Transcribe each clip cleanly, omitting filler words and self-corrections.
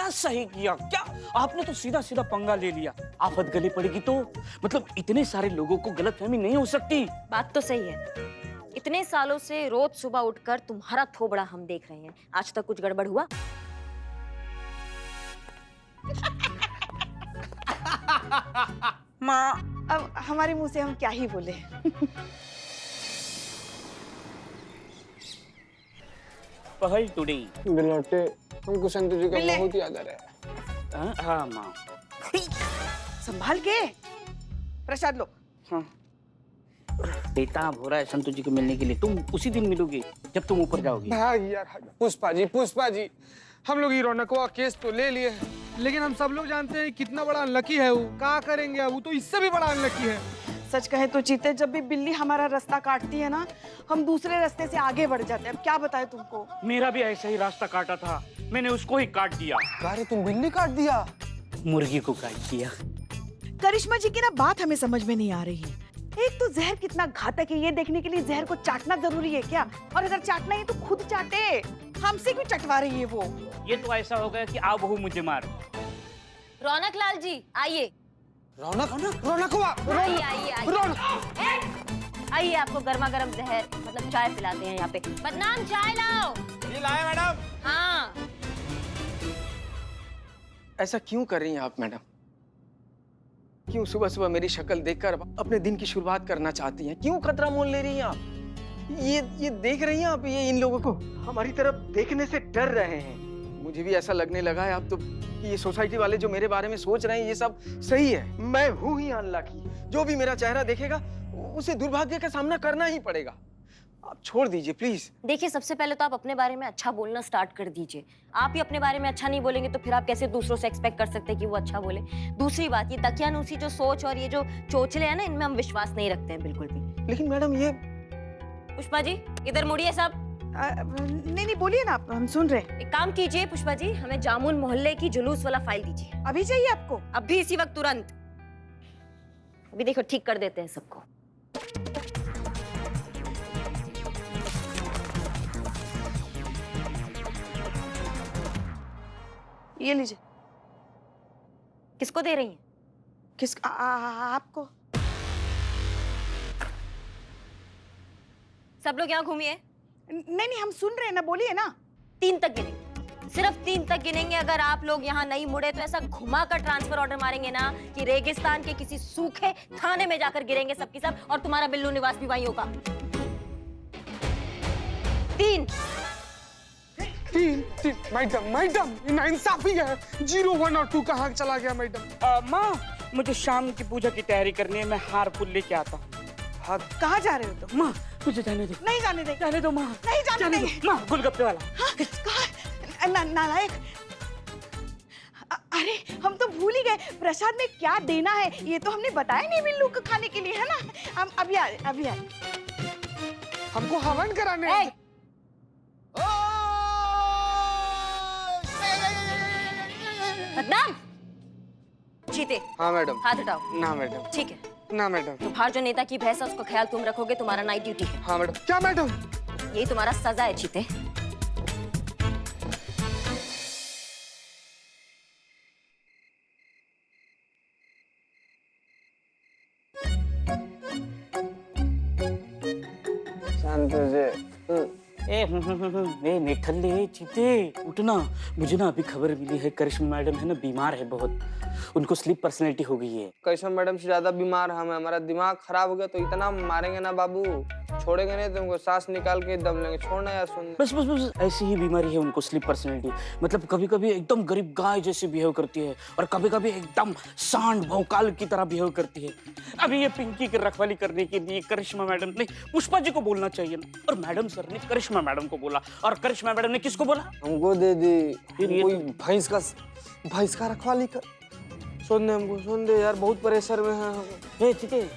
क्या सही किया, क्या आपने तो सीधा सीधा पंगा ले लिया। आफत गले पड़ेगी तो मतलब इतने सारे लोगों को गलतफहमी नहीं हो सकती। बात तो सही है। इतने सालों से रोज सुबह उठकर तुम्हारा थोबड़ा हम देख रहे हैं, आज तक कुछ गड़बड़ हुआ? माँ, अब हमारे मुंह से हम क्या ही बोले। पहल टुडे बिलोटे, हमको संतोष जी का बहुत याद आ रहा है। हाँ माँ। संभाल के प्रसाद लो। हाँ बेताब हो रहा है संतोष जी को मिलने के लिए। तुम उसी दिन मिलोगे जब तुम ऊपर जाओगी। भाग यार, पुष्पा जी, हम लोग ये रौनकवा केस तो ले लिए, लेकिन हम सब लोग जानते हैं कितना बड़ा अनलकी है वो। क्या करेंगे अब, वो तो इससे भी बड़ा अनलकी है। सच कहे तो चीते, जब भी बिल्ली हमारा रास्ता काटती है ना, हम दूसरे रास्ते से आगे बढ़ जाते हैं। अब क्या बताएं तुमको। मेरा भी ऐसा ही रास्ता काटा था, मैंने उसको ही काट दिया। अरे तुम बिल्ली काट दिया? मुर्गी को काट दिया। करिश्मा जी की ना बात हमें समझ में नहीं आ रही है। एक तो जहर कितना घातक है ये देखने के लिए जहर को चाटना जरूरी है क्या? और अगर चाटना है तो खुद चाटे, हमसे क्यों चटवा रही है वो? ये तो ऐसा हो गया कि आओ बहू मुझे मार। रौनक लाल जी आइए। रौनकवा, आइए आइए आइए। आइए, आपको गर्मा गर्म जहर मतलब चाय पिलाते हैं यहाँ पे। बदनाम चाय लाओ। ये लाए मैडम। हाँ ऐसा क्यों कर रही हैं आप मैडम? क्यों सुबह सुबह मेरी शक्ल देखकर अपने दिन की शुरुआत करना चाहती हैं? क्यों खतरा मोल ले रही हैं आप? ये देख रही हैं आप, ये इन लोगों को हमारी तरफ देखने से डर रहे हैं। मुझे भी ऐसा लगने लगा है अब तो कि ये सोसाइटी वाले जो मेरे बारे में सोच रहे हैं ये सब सही है। मैं हूं ही अनलकी। जो भी मेरा चेहरा देखेगा उसे दुर्भाग्य का सामना करना ही पड़ेगा। आप छोड़ दीजिए प्लीज। देखिए, सबसे पहले तो आप अपने बारे में अच्छा बोलना स्टार्ट कर दीजिए। आप ही अपने बारे में अच्छा नहीं बोलेंगे तो फिर आप कैसे दूसरों से एक्सपेक्ट कर सकते हैं कि वो अच्छा बोले। दूसरी बात, ये दकियानूसी जो सोच और ये जो चोचले हैं ना, इनमें हम विश्वास नहीं रखते हैं बिल्कुल भी। लेकिन मैडम ये पुष्पा जी इधर मुड़िए सब। नहीं बोलिए ना आप, हम सुन रहे हैं। एक काम कीजिए पुष्पा जी, हमें जामुन मोहल्ले की जुलूस वाला फाइल दीजिए। अभी चाहिए आपको? अभी इसी वक्त, तुरंत। अभी देखो ठीक कर देते हैं सबको। ये लीजिए। किसको दे रही हैं? आपको। सब लोग यहाँ घूमिए। नहीं हम सुन रहे हैं ना, बोलिए ना। 3 तक गिनेंगे, सिर्फ 3 तक गिनेंगे। अगर आप लोग यहाँ नहीं मुड़े तो ऐसा घुमाकर ट्रांसफर ऑर्डर मारेंगे ना कि रेगिस्तान के किसी सूखे थाने में जाकर गिरेंगे सबकी सब, और तुम्हारा बिल्लू निवास भी वहीं होगा। 3 मैडम नाइंसाफी है। 0, 1 और 2 कहाँ चला गया मैडम? माँ, मुझे शाम की पूजा की तैयारी करनी है, मैं हार फूल लेके आता हूँ। हाँ, कहाँ जा रहे हो तुम? माँ मुझे जाने दो। नहीं जाने दे। जाने दो माँ। नहीं जाने दो देंगे। माँ, गोलगप्पे वाला। हाँ, कहाँ? नालायक। अरे हम तो भूल ही गए, प्रसाद में क्या देना है ये तो हमने बताया नहीं बिल्लू को खाने के लिए, है ना? हम अभी आ रहे। हमको हवन कराने। बदनाम। जीते। हाँ मैडम। हाथ हटाओ। ना मैडम। ठीक है, ना मैडम। तो बाहर जो नेता की भैंस है उसका ख्याल तुम रखोगे, तुम्हारा नाइट ड्यूटी है। हाँ मैडम। क्या मैडम? यही तुम्हारा सजा है चीते। शांत हो जाए। ए निठल्ले चीते उठना। मुझे ना अभी खबर मिली है, करिश्मा मैडम है ना बीमार है बहुत, उनको स्लीप पर्सनैलिटी हो गई है। करिश्मा मैडम से ज्यादा बीमार हम हैं। हमारा दिमाग खराब हो गया तो इतना मारेंगे ना बाबू, छोड़ेंगे नहीं तुमको, सांस निकाल के दम लेंगे। छोड़ना यार, सुन। बस ऐसी ही बीमारी है उनको, स्लीप पर्सनैलिटी। मतलब कभी कभी एकदम गरीब गाय जैसे बिहेव करती है और कभी कभी एकदम सांड भौकाल की तरह बिहेव करती है। अभी ये पिंकी की रखवाली करने के लिए करिश्मा मैडम ने पुष्पा जी को बोलना चाहिए ना, और मैडम सर ने करिश्मा मैडम को बोला, और करिश्मा मैडम ने किसको बोला? हमको दे दी। कोई भैंस भैंस का रखवाली कर। सुन दे हमको, सुन दे यार, बहुत प्रेशर में है हम। चीते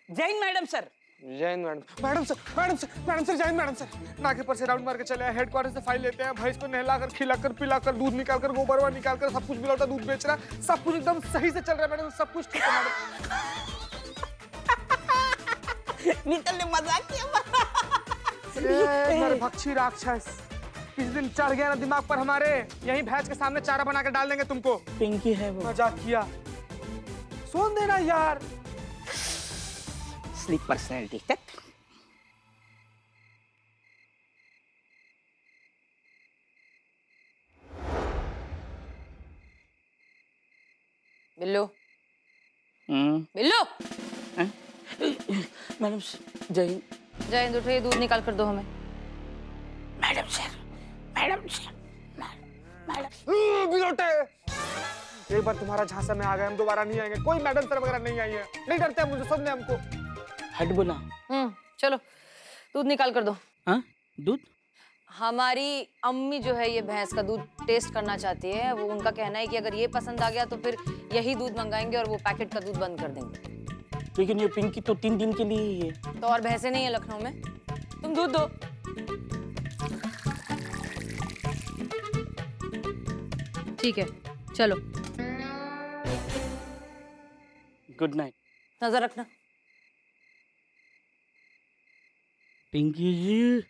Jain madam sir. Jain madam sir Jain madam sir. नाके पर से राउंड मार के चले आए, हेडक्वार्टर से फाइल लेते हैं, भैंस को नहलाकर खिलाकर पिलाकर दूध निकालकर गोबरवा निकालकर सब कुछ मिलावटा दूध बेच रहा है। सब कुछ एकदम सही से चल रहा है मैडम, सब कुछ ठीक है मैडम। निकल ने मजाक किया। नरभक्षी राक्षस, किस दिन चढ़ गया ना दिमाग पर हमारे, यही भैंस के सामने चारा बना के डाल देंगे तुमको। पिंकी है वो। मजाक किया, सोन देना यार। Sleep personality. बिल्लू, हम्म। बिल्लू, मैडम जय हिंद। जय हिंद, उठिए, दूध निकाल कर दो हमें। मैडम सर, मैडम सर, बिलोटे, एक बार तुम्हारा झांसा में आ गए, हम दोबारा नहीं आएंगे। कोई मैडम सर वगैरह नहीं आई है, नहीं डरते मुझे, सबने हमको। हट बोला। चलो दूध निकाल कर दो। हाँ, दूध? हमारी अम्मी जो है ये भैंस का दूध टेस्ट करना चाहती है। वो उनका कहना है कि अगर ये पसंद आ गया तो फिर यही दूध मंगाएंगे और वो पैकेट का दूध बंद कर देंगे। लेकिन ये पिंकी तो 3 दिन के लिए ही है। तो और भैंसे नहीं है लखनऊ में, तुम दूध दो। ठीक है, चलो। Good night. नजर रखना। पिंकी जी।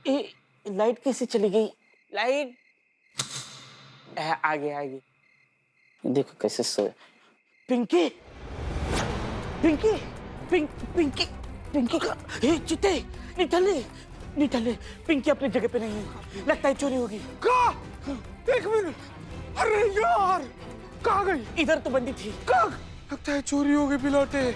ए, लाइट कैसे चली गई? लाइट आगे आगे देखो कैसे सोए। पिंकी, पिंकी, पिंकी, पिंकी का चिते निठले, निठले। पिंकी अपनी जगह पे नहीं है, लगता है चोरी होगी। कहाँ? एक मिनट, अरे यार, कहाँ गई? इधर तो बंदी थी। कहाँ? लगता है चोरी हो गई बिलोटे।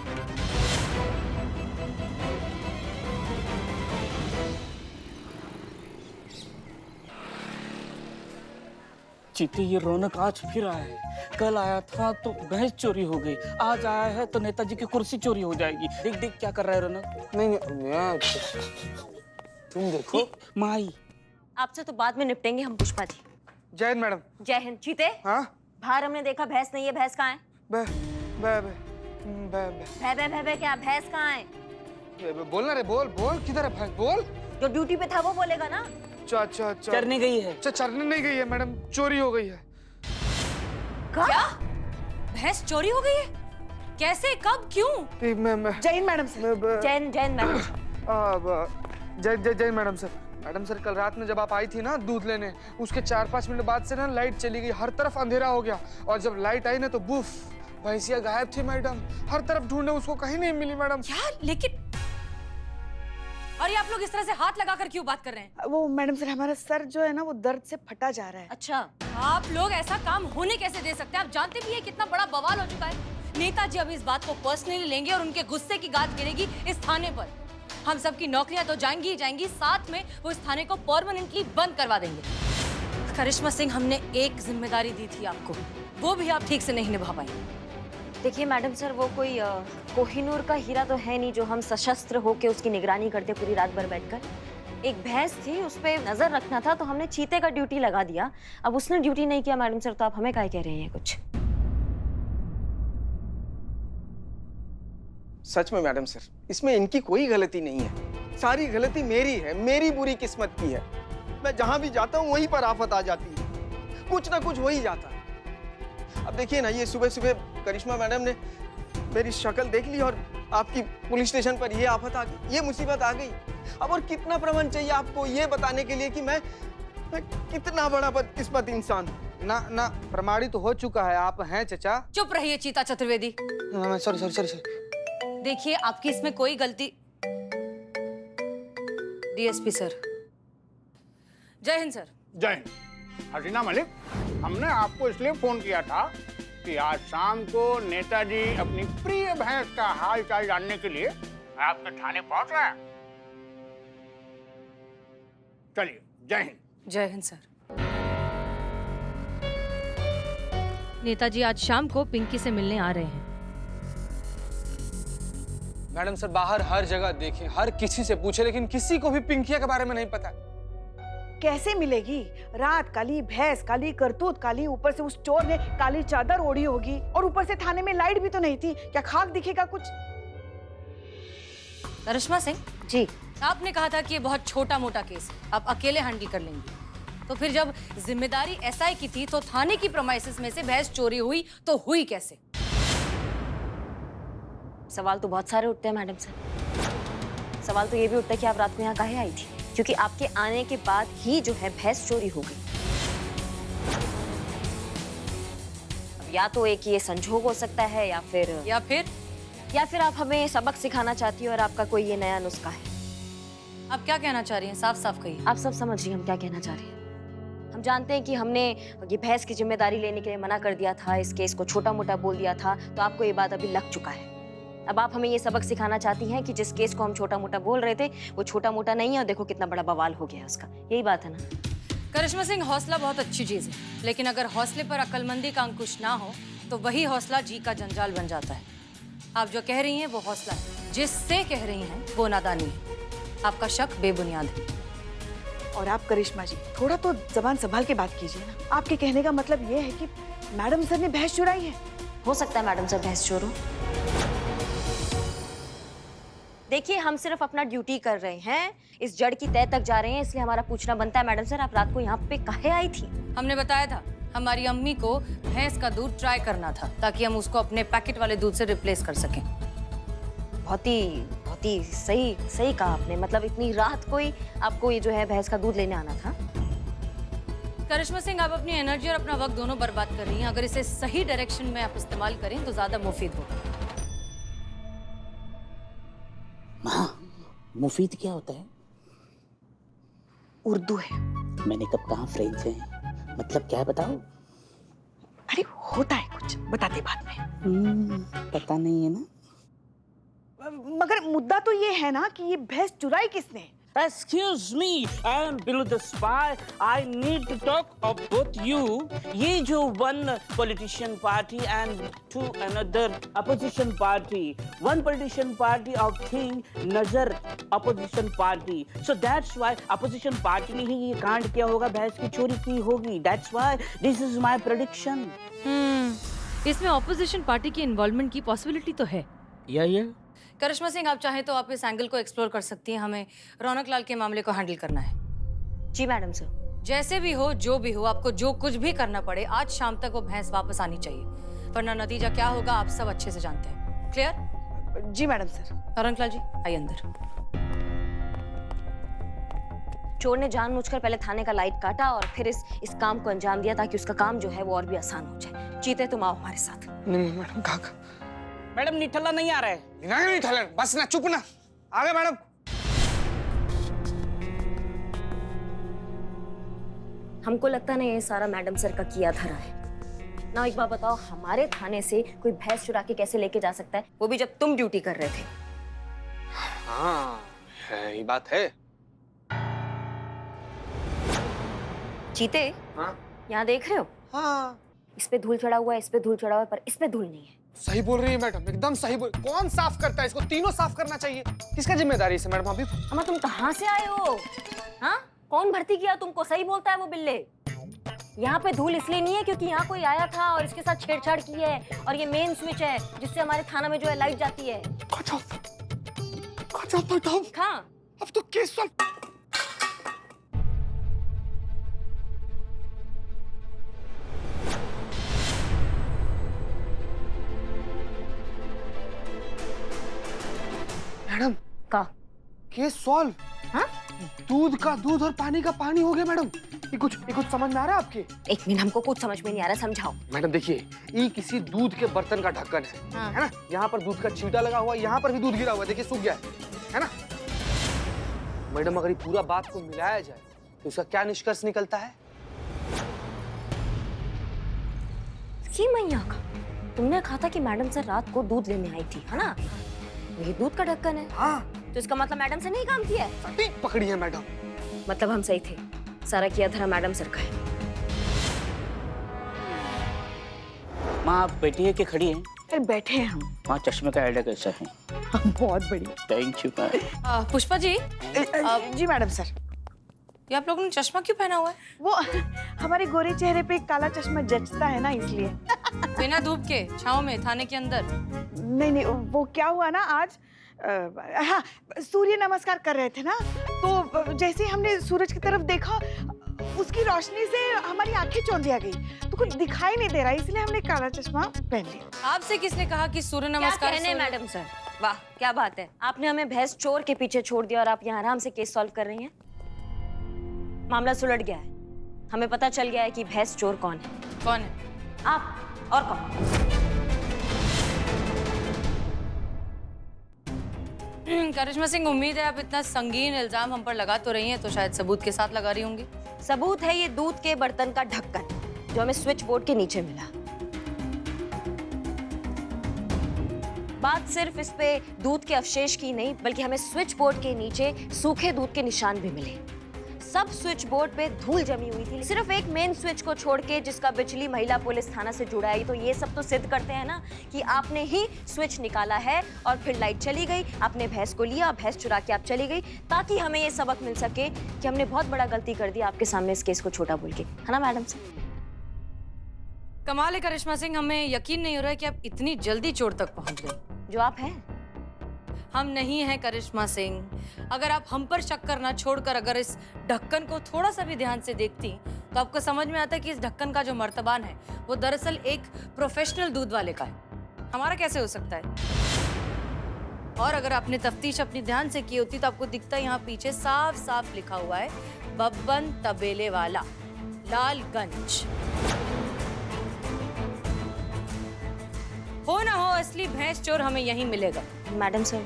चीते, ये रौनक आज फिर आया है। कल आया था तो भैंस चोरी हो गई, आज आया है तो नेताजी की कुर्सी चोरी हो जाएगी। देख देख क्या कर रहा है रौनक। नहीं, तुम देखो। माई, आपसे तो बाद में निपटेंगे हम, पुष्पा जी। जय हिंद मैडम। जय हिंद। चीते, हाँ? बाहर हमने देखा भैंस नहीं है, भैंस कहाँ है? बे, बे, बे, बे, भै भै भै क्या, भैंस कहाँ है? बे, बोलना रे, बोल, बोल, किधर है भैंस, बोल। जो ड्यूटी पे था वो बोलेगा ना। अच्छा, चरने गई है। चरने नहीं गई है मैडम, चोरी हो गई है। क्या? भैंस चोरी हो गई है? कैसे, कब, क्यों? जय Hind madam sir. Jain Jain madam. जय मैडम सर। मैडम सर, कल रात में जब आप आई थी ना दूध लेने, उसके 4-5 मिनट बाद से ना लाइट चली गई, हर तरफ अंधेरा हो गया। और जब लाइट आई ना तो बुफ, भैंसिया गायब थी मैडम। हर तरफ ढूंढे, उसको कहीं नहीं मिली मैडम। क्या? लेकिन और ये आप लोग इस तरह से हाथ लगाकर क्यों बात कर रहे हैं? वो मैडम सर, हमारा सर जो है ना वो दर्द से फटा जा रहा है। अच्छा, आप लोग ऐसा काम होने कैसे दे सकते हैं? आप जानते भी हैं कितना बड़ा बवाल हो चुका है। नेताजी अभी इस बात को पर्सनली लेंगे और उनके गुस्से की गाज गिरेगी इस थाने पर। हम सबकी नौकरियां तो जाएंगी ही जाएंगी, साथ में वो इस थाने को परमानेंटली बंद करवा देंगे। करिश्मा सिंह, हमने एक जिम्मेदारी दी थी आपको, वो भी आप ठीक से नहीं निभा पाई। देखिए मैडम सर, वो कोई कोहिनूर का हीरा तो है नहीं जो हम सशस्त्र होके उसकी निगरानी करते पूरी रात भर बैठकर। एक भैंस थी, उस पे नजर रखना था तो हमने चीते का ड्यूटी लगा दिया। अब उसने ड्यूटी नहीं किया मैडम सर, तो आप हमें क्या कह रहे हैं कुछ? सच में मैडम सर, इसमें इनकी कोई गलती नहीं है। सारी गलती मेरी है, मेरी बुरी किस्मत की है। मैं जहां भी जाता हूँ वहीं पर आफत आ जाती है, कुछ ना कुछ हो ही जाता है। अब देखिए ना, ये सुबह सुबह करिश्मा मैडम ने मेरी शक्ल देख ली और आपकी पुलिस स्टेशन पर ये आफत आ गई, ये मुसीबत आ गई। अब और कितना प्रमाण चाहिए आपको ये बताने के लिए कि मैं कितना बड़ा बदकिस्मत इंसान हूं? ना, प्रमाणित तो हो चुका है, आप हैं चचा। चुप रहिए चीता चतुर्वेदी। सॉरी। देखिए, आपकी इसमें कोई गलती। DSP sir. जय हिंद सर। जय हिंद। हसीना मलिक, हमने आपको इसलिए फोन किया था कि आज शाम को नेताजी अपनी प्रिय भैंस का हाल चाल जानने के लिए आपके थाने पहुंच रहे हैं। चलिए, जय हिंद। जय हिंद सर। नेताजी आज शाम को पिंकी से मिलने आ रहे हैं। मैडम सर, बाहर हर जगह देखें, हर किसी से पूछे, लेकिन किसी को भी पिंकिया के बारे में नहीं पता। कैसे मिलेगी? रात काली, भैंस काली, करतूत काली, ऊपर से उस चोर ने काली चादर ओढ़ी होगी और ऊपर से थाने में लाइट भी तो नहीं थी। क्या खाक दिखेगा कुछ? करिश्मा सिंह जी, आपने कहा था कि ये बहुत छोटा मोटा केस है, आप अकेले हैंडल कर लेंगे। तो फिर जब जिम्मेदारी एसआई की थी तो थाने की प्रोमाइसेस में से भैंस चोरी हुई तो हुई कैसे? सवाल तो बहुत सारे उठते हैं मैडम सर। सवाल तो ये भी उठता है कि आप रात को यहाँ काहे आई थी, क्योंकि आपके आने के बाद ही जो है भैंस चोरी हो गई। अब या तो एक ये संजोग हो सकता है या फिर आप हमें सबक सिखाना चाहती हो और आपका कोई ये नया नुस्खा है। आप क्या कहना चाह रही हैं? साफ साफ कहिए। आप सब समझ रही हैं हम क्या कहना चाह रहे हैं। हम जानते हैं कि हमने ये भैंस की जिम्मेदारी लेने के लिए मना कर दिया था, इस केस को छोटा मोटा बोल दिया था, तो आपको ये बात अभी लग चुका है। अब आप हमें ये सबक सिखाना चाहती हैं कि जिस केस को हम छोटा मोटा बोल रहे थे वो छोटा मोटा नहीं है और देखो कितना बड़ा बवाल हो गया है उसका। यही बात है ना? करिश्मा सिंह, हौसला बहुत अच्छी चीज है, लेकिन अगर हौसले पर अक्लमंदी का अंकुश ना हो तो वही हौसला जी का जंजाल बन जाता है। आप जो कह रही हैं वो हौसला है, जिससे कह रही हैं वो नादानी है। आपका शक बेबुनियाद है। और आप करिश्मा जी थोड़ा तो जबान संभाल के बात कीजिए ना। आपके कहने का मतलब ये है कि मैडम सर ने भैंस चुराई है? हो सकता है मैडम सर भैंस चोर हो। देखिए, हम सिर्फ अपना ड्यूटी कर रहे हैं, इस जड़ की तह तक जा रहे हैं, इसलिए हमारा पूछना बनता है मैडम सर आप रात को यहाँ पे काहे आई थी? हमने बताया था हमारी अम्मी को भैंस का दूध ट्राई करना था ताकि हम उसको अपने पैकेट वाले दूध से रिप्लेस कर सकें। बहुत ही सही कहा आपने। मतलब इतनी रात को ही आपको ये जो है भैंस का दूध लेने आना था। करिश्मा सिंह, आप अपनी एनर्जी और अपना वक्त दोनों बर्बाद कर रही हैं। अगर इसे सही डायरेक्शन में आप इस्तेमाल करें तो ज्यादा मुफीद होगा। माँ, मुफीद क्या होता है? उर्दू है। मैंने कब कहा फ्रेंच है, मतलब क्या है बताओ? अरे होता है कुछ, बताते बाद में। पता नहीं है ना। मगर मुद्दा तो ये है ना कि ये भैंस चुराई किसने? Excuse me, I am Bill the spy. I need to talk about you. ये जो one politician party and two another opposition party. One politician party of thing नजर opposition party. So that's why opposition party ने ही ये कांड किया होगा, भैंस की चोरी की होगी. That's why this is my prediction. इसमें ऑपोजिशन पार्टी की इन्वॉल्वमेंट की पॉसिबिलिटी तो है। या करिश्मा सिंह, आप चाहें तो आप इस एंगल को एक्सप्लोर कर सकती हैं। हमें रौनक लाल के मामले को हैंडल करना है। जी मैडम सर। जैसे भी हो, जो भी हो, आपको जो कुछ भी करना पड़े, आज शाम तक वो भैंस वापस आनी चाहिए, वरना नतीजा क्या होगा आप सब अच्छे से जानते हैं। क्लियर? जी मैडम सर। रौनक लाल जी आइए अंदर। चोर ने जानबूझकर पहले थाने का लाइट काटा और फिर इस काम को अंजाम दिया ताकि उसका काम जो है वो और भी आसान हो जाए। चीते, तुम आओ हमारे साथ। नहीं मैडम, कहा मैडम निठल्ला नहीं आ रहा है। नहीं ठलन, बस ना, चुप ना। आ गए मैडम। हमको लगता नहीं ये सारा मैडम सर का किया धरा है ना। एक बात बताओ, हमारे थाने से कोई भैंस चुरा के कैसे लेके जा सकता है, वो भी जब तुम ड्यूटी कर रहे थे? हाँ, ये बात है। चीते, हाँ? यहाँ देख रहे हो? हाँ। इस पे धूल चढ़ा हुआ है, इस पे धूल चढ़ा हुआ है, पर इस पे धूल नहीं है। सही बोल रही है मैडम, एकदम सही बोल। कौन साफ करता है इसको? तीनों साफ करना चाहिए। किसका जिम्मेदारी है मैडम? अभी अम्मा, तुम कहाँ से आए हो? हाँ, कौन भर्ती किया तुमको? सही बोलता है वो बिल्ले। यहाँ पे धूल इसलिए नहीं है क्योंकि यहाँ कोई आया था और इसके साथ छेड़छाड़ की है, और ये मेन स्विच है जिससे हमारे थाना में जो है लाइट जाती है। मैडम, हाँ, अब तो केस सॉल्व। मैडम का केस सॉल्व। हाँ? दूध का दूध और पानी का पानी हो गया मैडम। ये कुछ समझ में आ रहा है आपके? एक मिनट, हमको कुछ समझ में नहीं आ रहा, समझाओ। मैडम देखिए, ये किसी दूध के बर्तन का ढक्कन है, हाँ। है ना? यहाँ पर दूध का छींटा लगा हुआ, यहाँ पर भी दूध गिरा हुआ, देखिए सूख गया है ना? मैडम, अगर ये पूरा बात को मिलाया जाए तो इसका क्या निष्कर्ष निकलता है? कि मैया का, तुमने कहा था कि मैडम सर रात को दूध लेने आई थी, है ना? ये दूध का ढक्कन है। हाँ, तो इसका मतलब मैडम से नहीं काम किया है? सटीक पकड़ी है मैडम। मतलब हम सही थे, सारा किया धरा मैडम सर का है। माँ, आप बैठी है कि खड़ी है? फिर बैठे हैं हम। माँ, चश्मे का आइडिया कैसा है? बहुत बढ़िया। Thank you. पुष्पा जी, जी मैडम सर। ये आप लोगों ने चश्मा क्यों पहना हुआ है? वो हमारे गोरे चेहरे पे काला चश्मा जचता है ना, इसलिए। बिना धूप के छांव में थाने के अंदर? नहीं, वो क्या हुआ ना आज, हाँ, सूर्य नमस्कार कर रहे थे ना, तो जैसे ही हमने सूरज की तरफ देखा उसकी रोशनी से हमारी आंखें चौंधिया गई, तो कुछ दिखाई नहीं दे रहा, इसलिए हमने काला चश्मा पहन लिया। आपसे किसने कहा कि सूर्य क्या नमस्कार कहने मैडम सर, वाह क्या बात है। आपने हमें भैंस चोर के पीछे छोड़ दिया और आप यहाँ आराम से केस सॉल्व कर रही हैं। मामला सुलझ गया है, हमें पता चल गया है कि भैंस चोर कौन है। कौन है? आप और कौन? करिश्मा सिंह, उम्मीद है आप इतना संगीन इल्जाम हम पर लगा तो रही हैं, तो शायद सबूत के साथ लगा रही होंगी। सबूत है ये दूध के बर्तन का ढक्कन जो हमें स्विच बोर्ड के नीचे मिला। बात सिर्फ इस पे दूध के अवशेष की नहीं, बल्कि हमें स्विच बोर्ड के नीचे सूखे दूध के निशान भी मिले। सब स्विच बोर्ड पे धूल जमी हुई थी, सिर्फ एक मेन स्विच को छोड़ के जिसका बिजली महिला पुलिस थाना से जुड़ा है। तो ये सब तो सिद्ध करते हैं ना कि आपने ही स्विच निकाला है और फिर लाइट चली गई, आपने भैंस को लिया, भैंस चुरा के आप चली गई, ताकि हमें ये सबक मिल सके कि हमने बहुत बड़ा गलती कर दी आपके सामने इस केस को छोटा बोल के, है ना मैडम सर? कमाल है करिश्मा सिंह, हमें यकीन नहीं हो रहा है कि आप इतनी जल्दी चोर तक पहुंच गए। जो आप हैं। हम नहीं हैं करिश्मा सिंह। अगर आप हम पर शक करना छोड़कर अगर इस ढक्कन को थोड़ा सा भी ध्यान से देखती तो आपको समझ में आता है कि इस ढक्कन का जो मर्तबान है वो दरअसल एक प्रोफेशनल दूध वाले का है। हमारा कैसे हो सकता है? और अगर आपने तफ्तीश अपनी ध्यान से की होती तो आपको दिखता है यहाँ पीछे साफ साफ लिखा हुआ है बब्बन तबेले वाला, लालगंज। हो ना हो, असली भैंस चोर हमें यहीं मिलेगा। मैडम सर,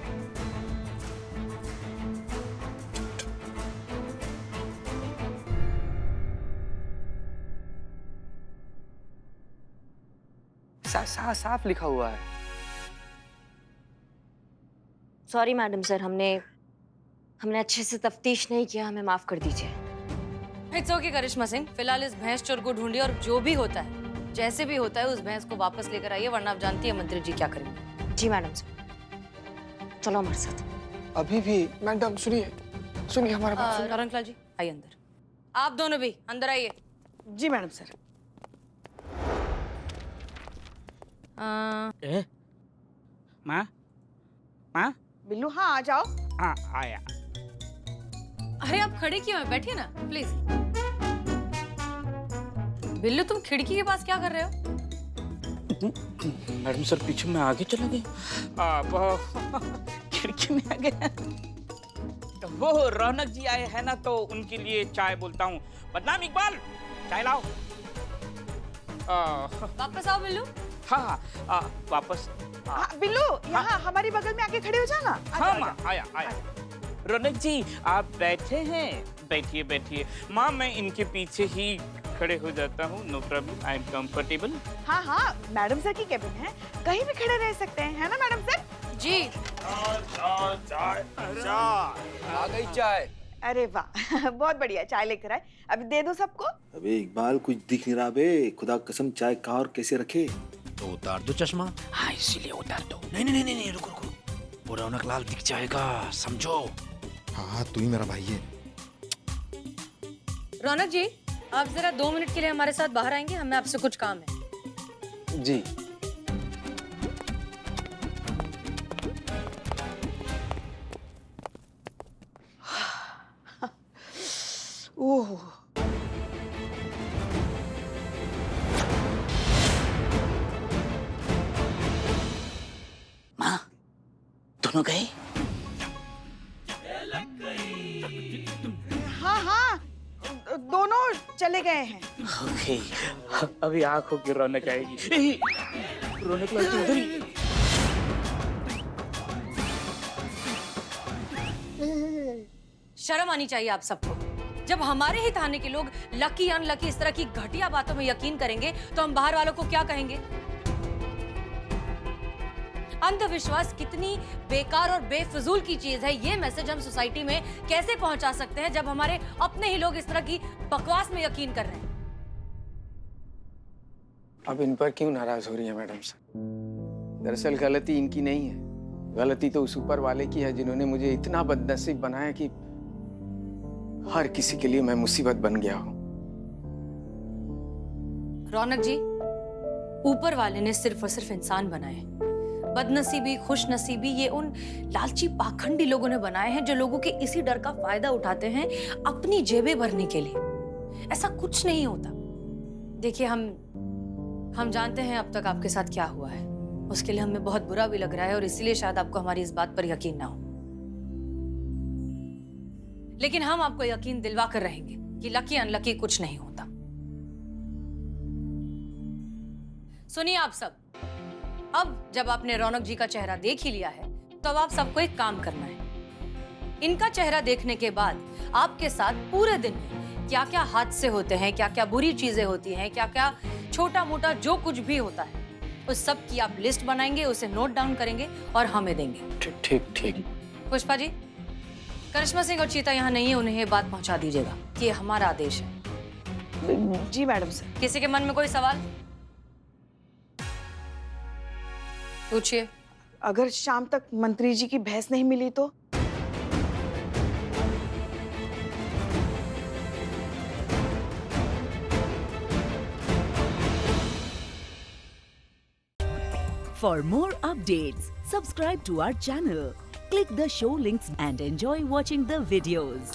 साफ लिखा हुआ है। सॉरी मैडम सर, हमने अच्छे से तफ्तीश नहीं किया, हमें माफ कर दीजिए। इट्स ओके करिश्मा सिंह, फिलहाल इस भैंस चोर को ढूंढिए और जो भी होता है, जैसे भी होता है, उस भैंस को वापस लेकर आइए, वरना आप जानती है मंत्री जी क्या करेंगे। जी मैडम सर, चलो हमारे साथ। अभी भी मैडम सुनिए हमारा बात सुनिए। रौनकलाल जी आइए अंदर। आप दोनों भी अंदर आइए। जी मैडम सर। माँ माँ, बिल्लू हाँ आ जाओ। हाँ आया। अरे आप खड़े क्यों हैं? बैठिए ना प्लीज। बिल्लू, तुम खिड़की के पास क्या कर रहे हो? मैडम सर पीछे में आगे चला गया, खिड़की में आ गया। तो वो रौनक जी आए हैं ना, तो उनके लिए चाय बोलता हूँ। बदनाम इकबाल, चाय लाओ। वापस आओ बिल्लू। हाँ वापस। हाँ, बिल्लू यहाँ हमारी बगल में आके खड़े हो जाना। हाँ माँ, आया आया। रौनक जी आप बैठे हैं? बैठिए बैठिए। माँ मैं इनके पीछे ही खड़े हो जाता हूँ, no problem, I am comfortable. हाँ हाँ, मैडम सर की केबिन है, कहीं भी खड़े रह सकते हैं, है ना मैडम सर? जी। आ गई चाय। अरे वाह बहुत बढ़िया, चाय लेकर आए, अभी दे दो सबको। अबे इकबाल कुछ दिख नहीं रहा बे, खुदा कसम चाय कहाँ और कैसे रखे? तो उतार दो चश्मा। हाँ इसीलिए उतार दो। नहीं रुको रुको, वो रौनकलाल दिख जाएगा, समझो। हाँ तू ही मेरा भाई है। रौनक जी आप जरा 2 मिनट के लिए हमारे साथ बाहर आएंगे, हमें आपसे कुछ काम है। जी। ओह माँ दोनों गए? हाँ हाँ, दोनों चले गए हैं। ओके, अभी आंखों की रौनक आएगी। रौनक लाल जी उधर ही। शर्म आनी चाहिए आप सबको। जब हमारे ही थाने के लोग लकी अनलकी इस तरह की घटिया बातों में यकीन करेंगे तो हम बाहर वालों को क्या कहेंगे? अंधविश्वास कितनी बेकार और बेफिजूल की चीज है, ये मैसेज हम सोसाइटी में कैसे पहुंचा सकते हैं जब हमारे अपने ही लोग इस तरह की बकवास में यकीन कर रहे हैं? अब इन पर क्यों नाराज हो रही है मैडम साहब? दरअसल गलती इनकी नहीं है, गलती तो उस ऊपर वाले की है जिन्होंने मुझे इतना बदनसीब बनाया कि हर किसी के लिए मैं मुसीबत बन गया हूं। रौनक जी, ऊपर वाले ने सिर्फ और सिर्फ इंसान बनाए, बदनसीबी खुशनसीबी ये उन लालची पाखंडी लोगों ने बनाए हैं जो लोगों के इसी डर का फायदा उठाते हैं अपनी जेबें भरने के लिए। ऐसा कुछ नहीं होता। देखिए हम जानते हैं अब तक आपके साथ क्या हुआ है, उसके लिए हमें बहुत बुरा भी लग रहा है और इसीलिए शायद आपको हमारी इस बात पर यकीन ना हो, लेकिन हम आपको यकीन दिलवा कर रहेंगे कि लकी अनलकी कुछ नहीं होता। सुनिए आप सब, अब जब आपने रौनक जी का चेहरा देख ही लिया है तो अब आप सबको एक काम करना है। इनका चेहरा देखने के बाद आपके साथ पूरे दिन में क्या क्या हादसे होते हैं, क्या क्या बुरी चीजें होती हैं, क्या क्या छोटा मोटा जो कुछ भी होता है, उस सब की आप लिस्ट बनाएंगे, उसे नोट डाउन करेंगे और हमें देंगे। ठीक ठीक। पुष्पा जी, करिश्मा सिंह और चीता यहाँ नहीं है, उन्हें ये बात पहुंचा दीजिएगा कि ये हमारा आदेश है। जी मैडम सर। किसी के मन में कोई सवाल पूछिए। अगर शाम तक मंत्री जी की भैंस नहीं मिली तो? For more updates, subscribe to our channel, click the show links and enjoy watching the videos.